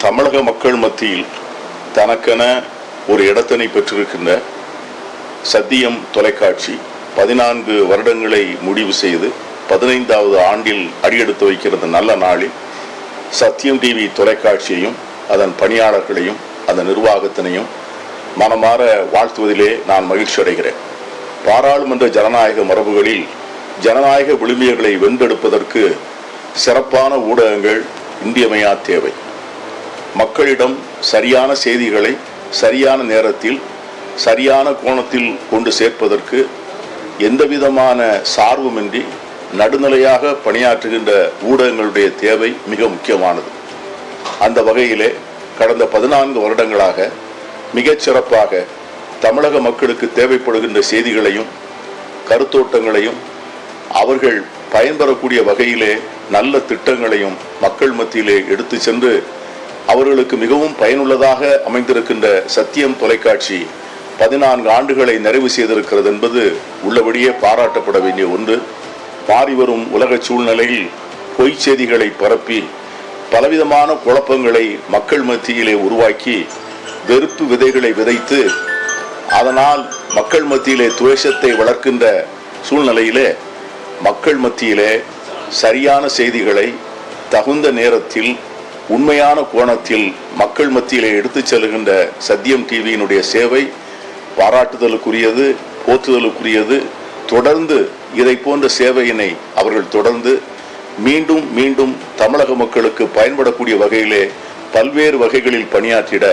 தமிழக மக்கள் மத்தியில் தனக்கென ஒரு இடத்தினை பெற்றிருக்கின்ற சத்தியம் தொலைக்காட்சி 14 வருடங்களை முடிவு செய்து 15வது ஆண்டில் அடியெடுத்து வைக்கிறது நல்ல நாளில் சத்தியம் டிவி தொலைக்காட்சியையும் அதன் பணியாளர்களையும் அதன் நிர்வாகத்தினையும் மனமாற வாழ்த்துவதிலே நான் மகிழ்ச்சி அடைகிறேன். பாராளுமன்ற ஜனநாயக மரபுகளில் ஜனநாயக விழுமியங்களை வென்றெடுப்பதற்கு சிறப்பான ஊடகங்கள் இன்றியமையா தேவை. மக்களிடம் சரியான செய்திகளை சரியான நேரத்தில் சரியான கோணத்தில் கொண்டு சேர்ப்பதற்கு எந்தவிதமான சார்புமின்றி நடுநிலையாக பணியாற்றுகின்ற ஊடகங்களுடைய தேவை மிக முக்கியமானது. அந்த வகையிலே கடந்த 14 வருடங்களாக மிகச் சிறப்பாக தமிழக மக்களுக்கு தேவைப்படுகின்ற செய்திகளையும் கருத்தோட்டங்களையும் அவர்கள் பயன்பெறக்கூடிய வகையிலே நல்ல திட்டங்களையும் மக்கள் மத்தியிலே எடுத்து சென்று அவர்களுக்கு மிகவும் பயனுள்ளதாக அமைந்திருக்கின்ற சத்தியம் தொலைக்காட்சி 14 ஆண்டுகளை நிறைவு செய்திருக்கிறது என்பது உள்ளபடியே பாராட்டப்பட வேண்டிய ஒன்று. மாறிவரும் உலக சூழ்நிலையில் பொய் செய்திகளை பரப்பி பலவிதமான குழப்பங்களை மக்கள் மத்தியிலே உருவாக்கி வெறுப்பு விதைகளை விதைத்து அதனால் மக்கள் மத்தியிலே துவேஷத்தை வளர்க்கின்ற சூழ்நிலையிலே மக்கள் மத்தியிலே சரியான செய்திகளை தகுந்த நேரத்தில் உண்மையான கோணத்தில் மக்கள் மத்தியிலே எடுத்துச் செல்கின்ற சத்தியம் டிவியினுடைய சேவை பாராட்டுதலுக்குரியது, போற்றுதலுக்குரியது. தொடர்ந்து இதை போன்ற சேவையினை அவர்கள் தொடர்ந்து மீண்டும் மீண்டும் தமிழக மக்களுக்கு பயன்படக்கூடிய வகையிலே பல்வேறு வகைகளில் பணியாற்றிட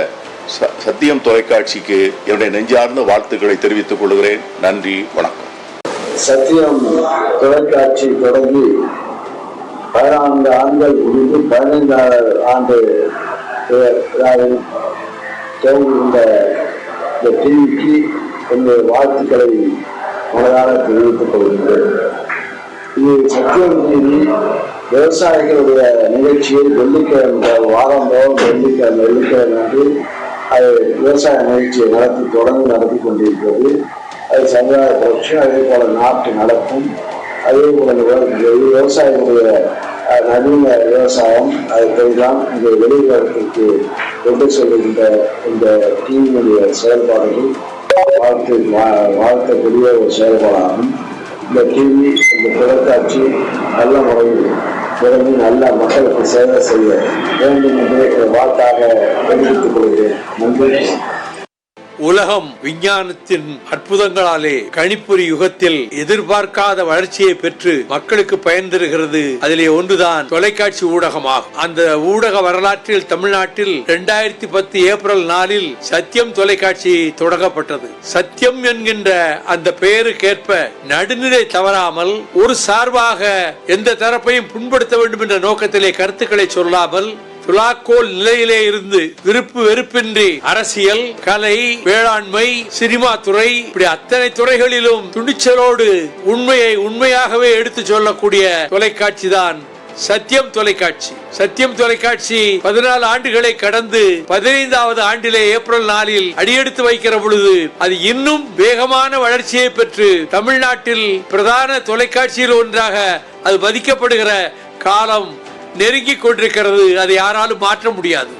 சத்தியம் தொலைக்காட்சிக்கு என்னுடைய நெஞ்சார்ந்த வாழ்த்துக்களை தெரிவித்துக் கொள்கிறேன். நன்றி, வணக்கம். சத்தியம் தொலைக்காட்சி தொடங்கி 15 ஆண்டுகள் முடிந்து 15வது ஆண்டு துவங்குகின்ற இந்த டிவிக்கு என்னுடைய வாழ்த்துக்களை மனதார தெரிவித்துக் கொள்கின்றேன். இது சத்தியம் டிவி விவசாயிகளுடைய நிகழ்ச்சியை வெள்ளிக்கிழமை வாரந்தோறும் வெள்ளிக்கிழமை என்று அது விவசாய நிகழ்ச்சியை தொடர்ந்து நடத்தி கொண்டிருக்கிறது. அது சமுதாய புரட்சி, அதே போல நாட்டு நடக்கும், அதே போல விவசாயிகளுடைய நவீன விவசாயம் அதைத்தான் இந்த வெளியுலகத்திற்கு கொண்டு செல்கின்ற இந்த டிவியினுடைய செயல்பாடுகள் வாழ்த்தக்கூடிய ஒரு செயல்பாடாகும். இந்த டிவி, இந்த தொலைக்காட்சி நல்ல முறையில் தொடர்ந்து நல்ல மக்களுக்கு சேவை செய்ய வேண்டும் என்று வாழ்த்தாக தெரிவித்துக் கொள்கிறேன். நன்றி. உலகம் விஞ்ஞானத்தின் அற்புதங்களாலே கணிப்பொறி யுகத்தில் எதிர்பார்க்காத வளர்ச்சியை பெற்று மக்களுக்கு பயன் தருகிறது. அதிலே ஒன்றுதான் தொலைக்காட்சி ஊடகமாகும். அந்த ஊடக வரலாற்றில் தமிழ்நாட்டில் 2010 ஏப்ரல் 4 சத்தியம் தொலைக்காட்சி தொடங்கப்பட்டது. சத்தியம் என்கின்ற அந்த பெயருக்கேற்ப நடுநிலை தவறாமல் ஒரு சார்பாக எந்த தரப்பையும் புண்படுத்த வேண்டும் என்ற நோக்கத்திலே கருத்துக்களை சொல்லாமல் துலாக்கோல் நிலையிலே இருந்து விருப்பு வெறுப்பின்றி அரசியல், கலை, வேளாண்மை, சினிமா துறை, இப்படி அத்தனை துறைகளிலும் துணிச்சலோடு உண்மையை உண்மையாகவே எடுத்து சொல்லக்கூடிய தொலைக்காட்சி தான் சத்தியம் தொலைக்காட்சி. சத்தியம் தொலைக்காட்சி 14 ஆண்டுகளை கடந்து 15வது ஆண்டிலே ஏப்ரல் 4 அடியெடுத்து வைக்கிற பொழுது அது இன்னும் வேகமான வளர்ச்சியை பெற்று தமிழ்நாட்டில் பிரதான தொலைக்காட்சியில் ஒன்றாக அது மதிக்கப்படுகிற காலம் நெருங்கிக் கொண்டிருக்கிறது. அதை யாராலும் மாற்ற முடியாது.